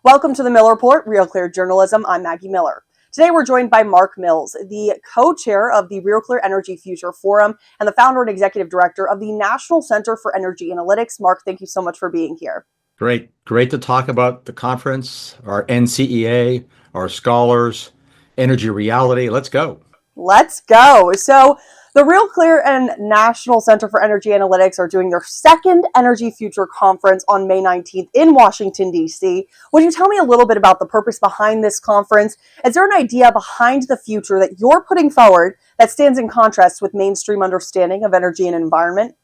Welcome to the Miller Report, Real Clear Journalism. I'm Maggie Miller. Today we're joined by Mark Mills, the co-chair of the Real Clear Energy Future Forum and the founder and executive director of the National Center for Energy Analytics. Mark, thank you so much for being here. Great to talk about the conference, our NCEA, our scholars, energy reality. Let's go. Let's go. So the Real Clear and National Center for Energy Analytics are doing their second Energy Future Conference on May 19th in Washington, D.C. Would you tell me a little bit about the purpose behind this conference? Is there an idea behind the future that you're putting forward that stands in contrast with mainstream understanding of energy and environment?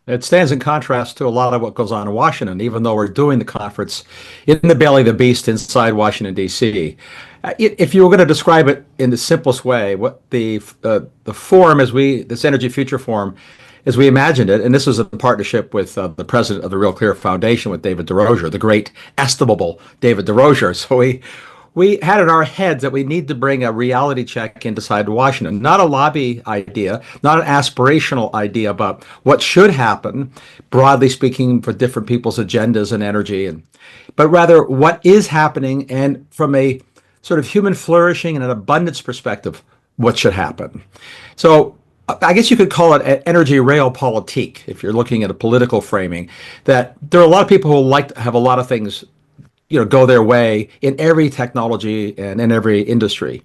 It stands in contrast to a lot of what goes on in Washington, even though we're doing the conference in the belly of the beast inside Washington, D.C. If you were going to describe it in the simplest way, what the forum, this Energy Future Forum, as we imagined it, and this was a partnership with the president of the Real Clear Foundation, with David DeRosier, the great estimable David DeRosier. So we had in our heads that we need to bring a reality check inside Washington, not a lobby idea, not an aspirational idea about what should happen, broadly speaking, for different people's agendas and energy, but rather what is happening, and from a sort of human flourishing and an abundance perspective, what should happen. So I guess you could call it an energy realpolitik if you're looking at a political framing, that there are a lot of people who like to have a lot of things go their way in every technology and in every industry.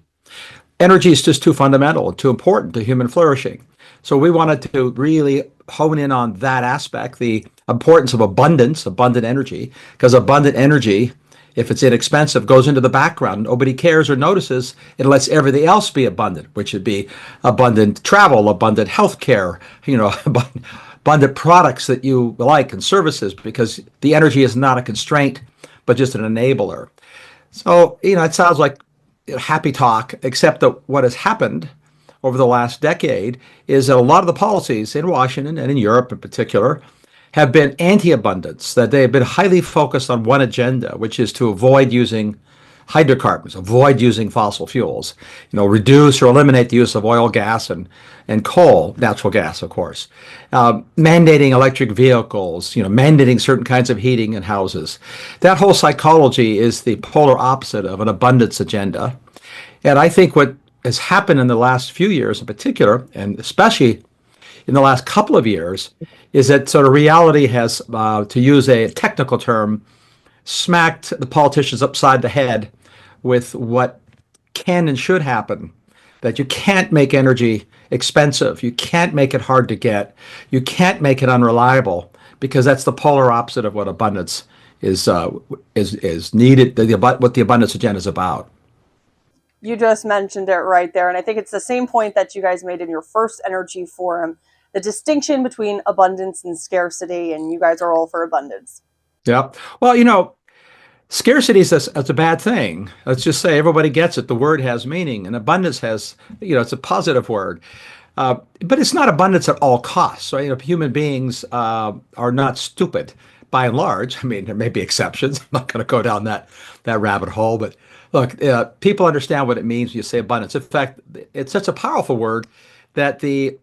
Energy is just too fundamental and too important to human flourishing. So we wanted to really hone in on that aspect, the importance of abundant energy, because abundant energy, if it's inexpensive, goes into the background. Nobody cares or notices. It lets everything else be abundant, which would be abundant travel, abundant healthcare, abundant products that you like and services, because the energy is not a constraint, but just an enabler. So, it sounds like happy talk, except that what has happened over the last decade is that a lot of the policies in Washington and in Europe in particular have been anti-abundance, that they have been highly focused on one agenda, which is to avoid using hydrocarbons, avoid using fossil fuels, reduce or eliminate the use of oil, gas, and coal, natural gas, of course, mandating electric vehicles, mandating certain kinds of heating in houses. That whole psychology is the polar opposite of an abundance agenda. And I think what has happened in the last few years in particular, and especially in the last couple of years, is that sort of reality has, to use a technical term, smacked the politicians upside the head with what can and should happen. That you can't make energy expensive, you can't make it hard to get, you can't make it unreliable, because that's the polar opposite of what abundance is needed. What the abundance agenda is about. You just mentioned it right there, and I think it's the same point that you guys made in your first energy forum, the distinction between abundance and scarcity, and you guys are all for abundance. Yeah. Well, scarcity is a bad thing. Let's just say everybody gets it. The word has meaning, and abundance has, it's a positive word. But it's not abundance at all costs. So, human beings are not stupid by and large. I mean, there may be exceptions. I'm not going to go down that rabbit hole. But look, people understand what it means when you say abundance. In fact, it's such a powerful word that the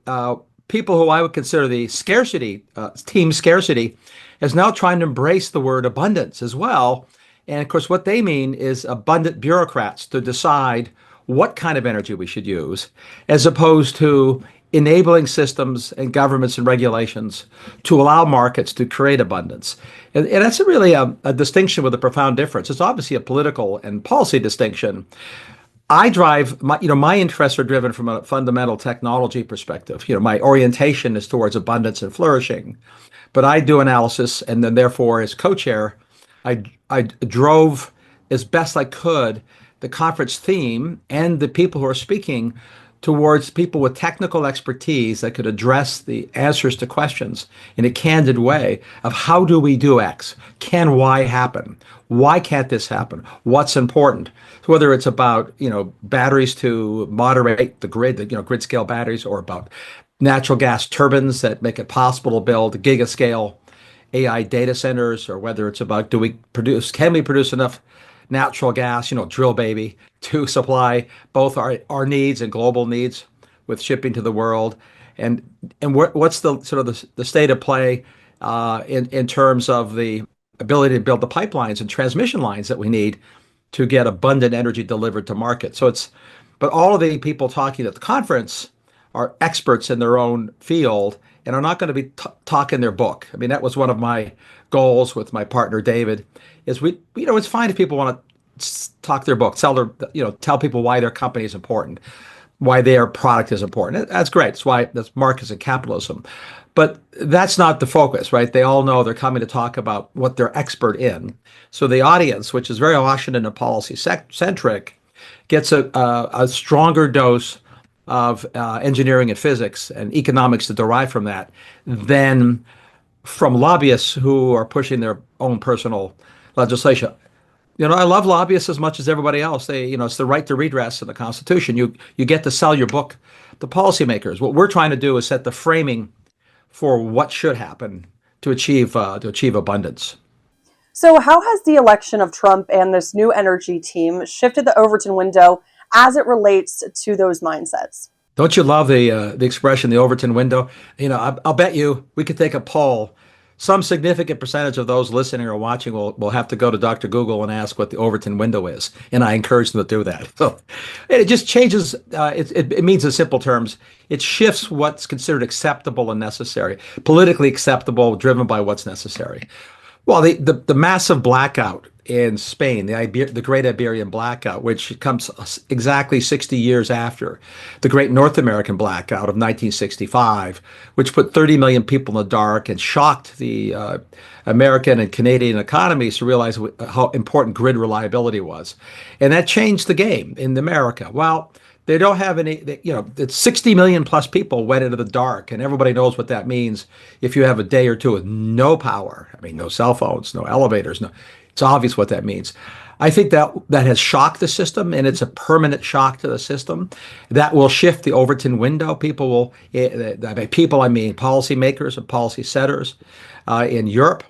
people who I would consider the scarcity, team scarcity, is now trying to embrace the word abundance as well. And of course, what they mean is abundant bureaucrats to decide what kind of energy we should use, as opposed to enabling systems and governments and regulations to allow markets to create abundance. And that's really a distinction with a profound difference. It's obviously a political and policy distinction. I drive my interests are driven from a fundamental technology perspective. My orientation is towards abundance and flourishing, but I do analysis, and then therefore, as co-chair, I drove as best I could the conference theme and the people who are speaking towards people with technical expertise that could address the answers to questions in a candid way of how do we do X? Can Y happen? Why can't this happen? What's important? So whether it's about, batteries to moderate the grid, grid scale batteries, or about natural gas turbines that make it possible to build gigascale AI data centers, or whether it's about can we produce enough natural gas, drill baby, to supply both our needs and global needs with shipping to the world, and what's the sort of the state of play in terms of the ability to build the pipelines and transmission lines that we need to get abundant energy delivered to market. But all of the people talking at the conference are experts in their own field and are not going to be talking their book. I mean, that was one of my goals with my partner David. It's fine if people want to talk their book, tell people why their company is important, why their product is important. That's great. That's markets and capitalism. But that's not the focus, right? They all know they're coming to talk about what they're expert in. So the audience, which is very Washington and policy centric, gets a stronger dose of engineering and physics and economics to derive from that than from lobbyists who are pushing their own personal legislation. I love lobbyists as much as everybody else. It's the right to redress in the Constitution. You get to sell your book to policymakers. What we're trying to do is set the framing for what should happen to achieve abundance. So, how has the election of Trump and this new energy team shifted the Overton window as it relates to those mindsets? Don't you love the expression, the Overton window? I'll bet you we could take a poll. Some significant percentage of those listening or watching will have to go to Dr. Google and ask what the Overton window is, and I encourage them to do that. So it just changes. It means in simple terms, it shifts what's considered acceptable and necessary, politically acceptable, driven by what's necessary. Well, the massive blackout in Spain, the Great Iberian Blackout, which comes exactly 60 years after the Great North American Blackout of 1965, which put 30 million people in the dark and shocked the American and Canadian economies to realize how important grid reliability was. And that changed the game in America. Well, they don't have it's 60 million plus people went into the dark, and everybody knows what that means if you have a day or two with no power. I mean, no cell phones, no elevators, it's obvious what that means. I think that has shocked the system, and it's a permanent shock to the system. That will shift the Overton window. I mean policymakers and policy setters in Europe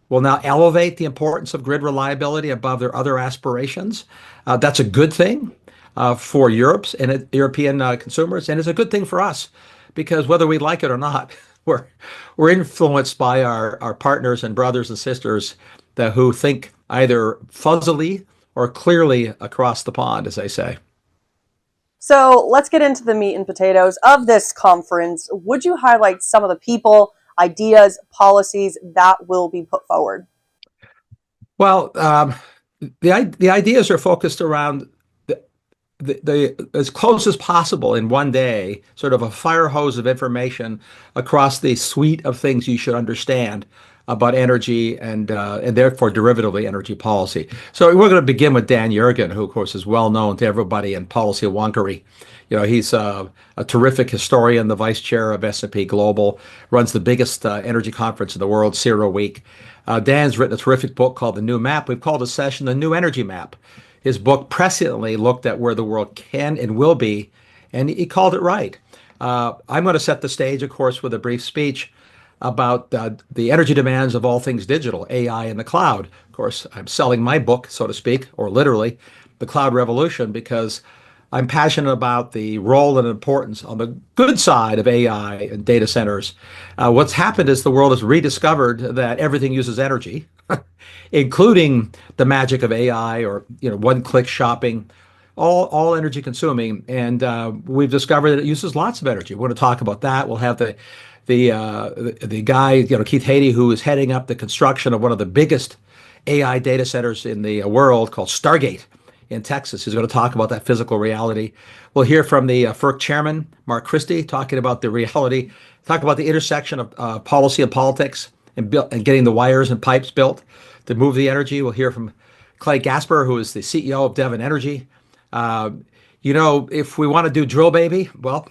will now elevate the importance of grid reliability above their other aspirations. That's a good thing for European consumers, and it's a good thing for us because whether we like it or not, we're influenced by our partners and brothers and sisters who think either fuzzily or clearly across the pond, as they say. So let's get into the meat and potatoes of this conference. Would you highlight some of the people, ideas, policies that will be put forward? Well, the ideas are focused around the as close as possible in one day, sort of a fire hose of information across the suite of things you should understand about energy and therefore derivatively energy policy. So we're going to begin with Dan Yergin, who of course is well known to everybody in policy wonkery. He's a terrific historian, the vice chair of S&P Global, runs the biggest energy conference in the world, CERAWeek. Dan's written a terrific book called The New Map. We've called this session The New Energy Map. His book presciently looked at where the world can and will be, and he called it right. I'm going to set the stage, of course, with a brief speech about the energy demands of all things digital, AI and the cloud. Of course, I'm selling my book, so to speak, or literally, The Cloud Revolution, because I'm passionate about the role and importance on the good side of AI and data centers. What's happened is the world has rediscovered that everything uses energy, including the magic of AI or one-click shopping, all energy consuming. And we've discovered that it uses lots of energy. We're going to talk about that. We'll have the guy, Keith Hadey, who is heading up the construction of one of the biggest AI data centers in the world called Stargate in Texas. He's going to talk about that physical reality. We'll hear from the FERC chairman, Mark Christie, talking about the reality, talk about the intersection of policy and politics and getting the wires and pipes built to move the energy. We'll hear from Clay Gasper, who is the CEO of Devon Energy. If we want to do drill baby, well,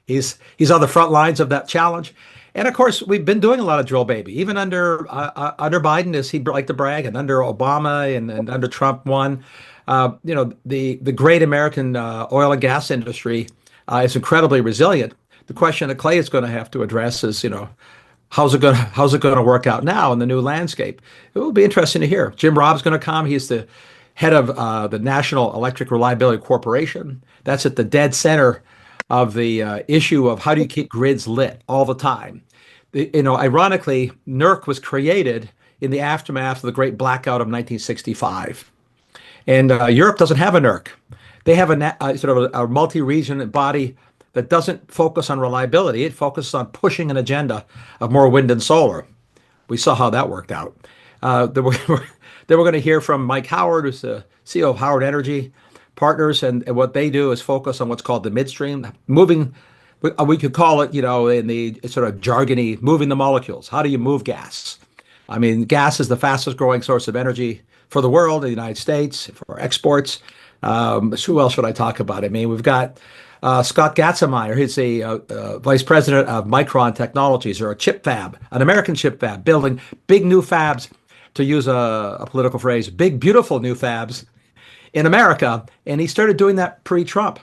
he's on the front lines of that challenge. And of course, we've been doing a lot of drill baby, even under Biden, as he'd like to brag, and under Obama and under Trump one. The great American oil and gas industry is incredibly resilient. The question that Clay is going to have to address is, how's it going to work out now in the new landscape? It will be interesting to hear. Jim Robb's going to come. He's the head of the National Electric Reliability Corporation. That's at the dead center of the issue of how do you keep grids lit all the time. Ironically, NERC was created in the aftermath of the great blackout of 1965. And Europe doesn't have a NERC. They have sort of a multi-region body that doesn't focus on reliability. It focuses on pushing an agenda of more wind and solar. We saw how that worked out. Then we're going to hear from Mike Howard, who's the CEO of Howard Energy Partners, and what they do is focus on what's called the midstream, moving. We could call it, in the sort of jargony, moving the molecules. How do you move gas? I mean, gas is the fastest growing source of energy for the world, in the United States, for exports. Who else should I talk about? I mean, we've got Scott Gatzemeyer. He's the vice president of Micron Technologies, or a chip fab, an American chip fab, building big new fabs, to use a political phrase, big, beautiful new fabs in America. And he started doing that pre-Trump.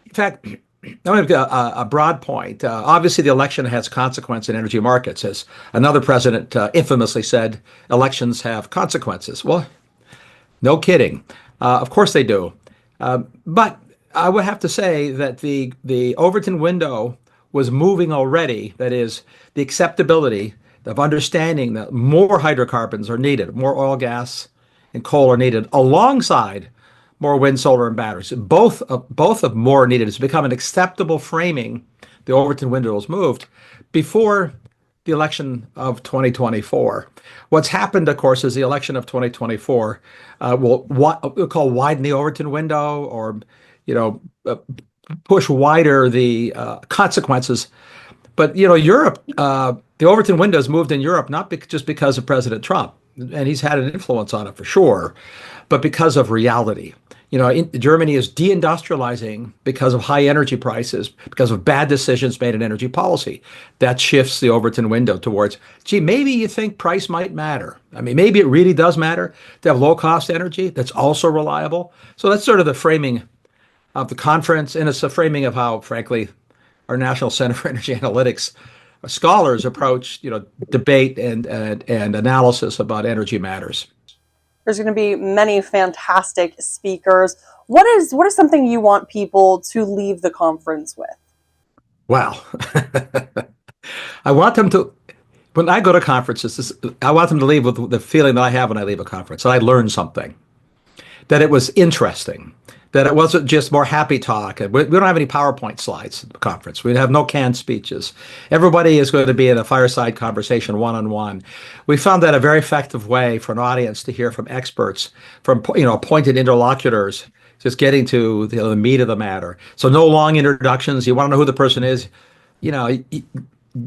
In fact, I want to make a broad point. Obviously, the election has consequence in energy markets. As another president infamously said, elections have consequences. Well, no kidding. Of course they do. But I would have to say that the Overton window was moving already. That is, the acceptability of understanding that more hydrocarbons are needed, more oil, gas, and coal are needed, alongside more wind, solar, and batteries. Both of more needed. It's become an acceptable framing. The Overton window was moved before the election of 2024. What's happened, of course, is the election of 2024 will what we'll call widen the Overton window, or push wider the consequences. But Europe, the Overton window has moved in Europe not just because of President Trump, and he's had an influence on it for sure, but because of reality. Germany is deindustrializing because of high energy prices, because of bad decisions made in energy policy. That shifts the Overton window towards, gee, maybe you think price might matter. I mean, maybe it really does matter to have low cost energy that's also reliable. So that's sort of the framing of the conference, and it's a framing of how, frankly, our National Center for Energy Analytics scholars approach, debate and analysis about energy matters. There's going to be many fantastic speakers. What is something you want people to leave the conference with? Wow. I want them to, when I go to conferences, I want them to leave with the feeling that I have when I leave a conference, that I learned something, that it was interesting, that it wasn't just more happy talk. We don't have any PowerPoint slides at the conference. We have no canned speeches. Everybody is going to be in a fireside conversation, one-on-one. We found that a very effective way for an audience to hear from experts, from appointed interlocutors, just getting to the meat of the matter. So no long introductions. You want to know who the person is,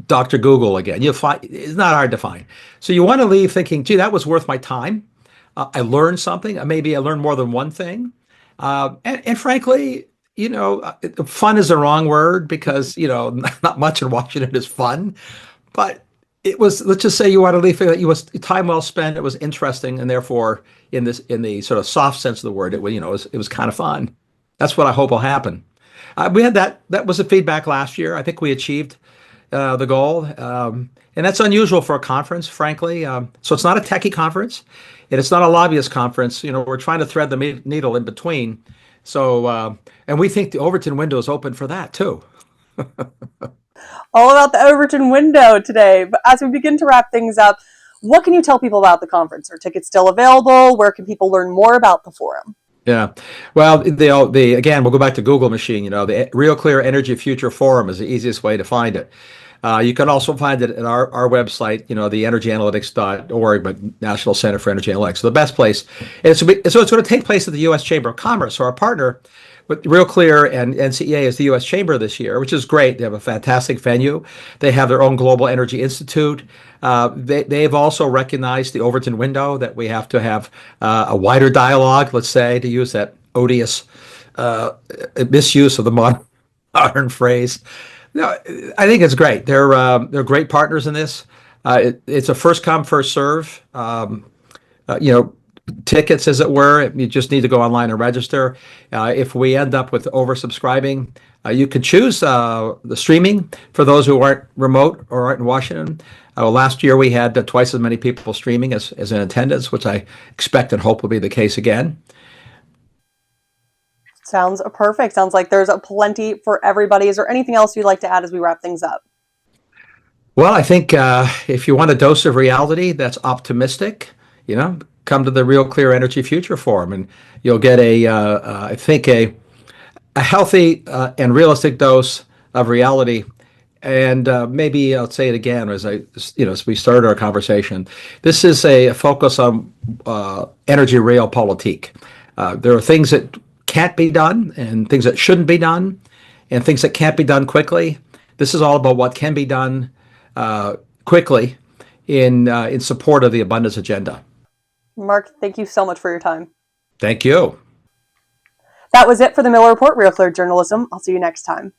Dr. Google again. You'll find it's not hard to find. So you want to leave thinking, gee, that was worth my time. I learned something. Maybe I learned more than one thing. And frankly, fun is the wrong word, because, not much in Washington is fun. But it was, let's just say you want to leave that it was time well spent. It was interesting, and therefore, in the sort of soft sense of the word, it was kind of fun. That's what I hope will happen. We had that was the feedback last year. I think we achieved the goal, and that's unusual for a conference, frankly. So it's not a techie conference, and it's not a lobbyist conference. We're trying to thread the needle in between. So, and we think the Overton window is open for that too. All about the Overton window today. But as we begin to wrap things up, what can you tell people about the conference? Are tickets still available? Where can people learn more about the forum? Yeah, well, again, we'll go back to Google machine. The Real Clear Energy Future Forum is the easiest way to find it. You can also find it at our website, the energyanalytics.org, but National Center for Energy Analytics. So the best place. So it's going to take place at the U.S. Chamber of Commerce. So our partner with Real Clear and NCEA is the U.S. Chamber this year, which is great. They have a fantastic venue. They have their own Global Energy Institute. They've also recognized the Overton window, that we have to have a wider dialogue, let's say, to use that odious misuse of the modern phrase. No, I think it's great. They're great partners in this. It's a first come, first serve. Tickets, as it were. You just need to go online and register. If we end up with oversubscribing, you can choose the streaming for those who aren't remote or aren't in Washington. Last year we had twice as many people streaming as in attendance, which I expect and hope will be the case again. Sounds perfect. Sounds like there's plenty for everybody. Is there anything else you'd like to add as we wrap things up? Well, I think if you want a dose of reality that's optimistic, come to the Real Clear Energy Future Forum, and you'll get I think a healthy and realistic dose of reality. And maybe I'll say it again as we started our conversation. This is a focus on energy realpolitik. There are things that can't be done, and things that shouldn't be done, and things that can't be done quickly. This is all about what can be done quickly in support of the abundance agenda. Mark, thank you so much for your time. Thank you. That was it for the Miller Report, Real Clear Journalism. I'll see you next time.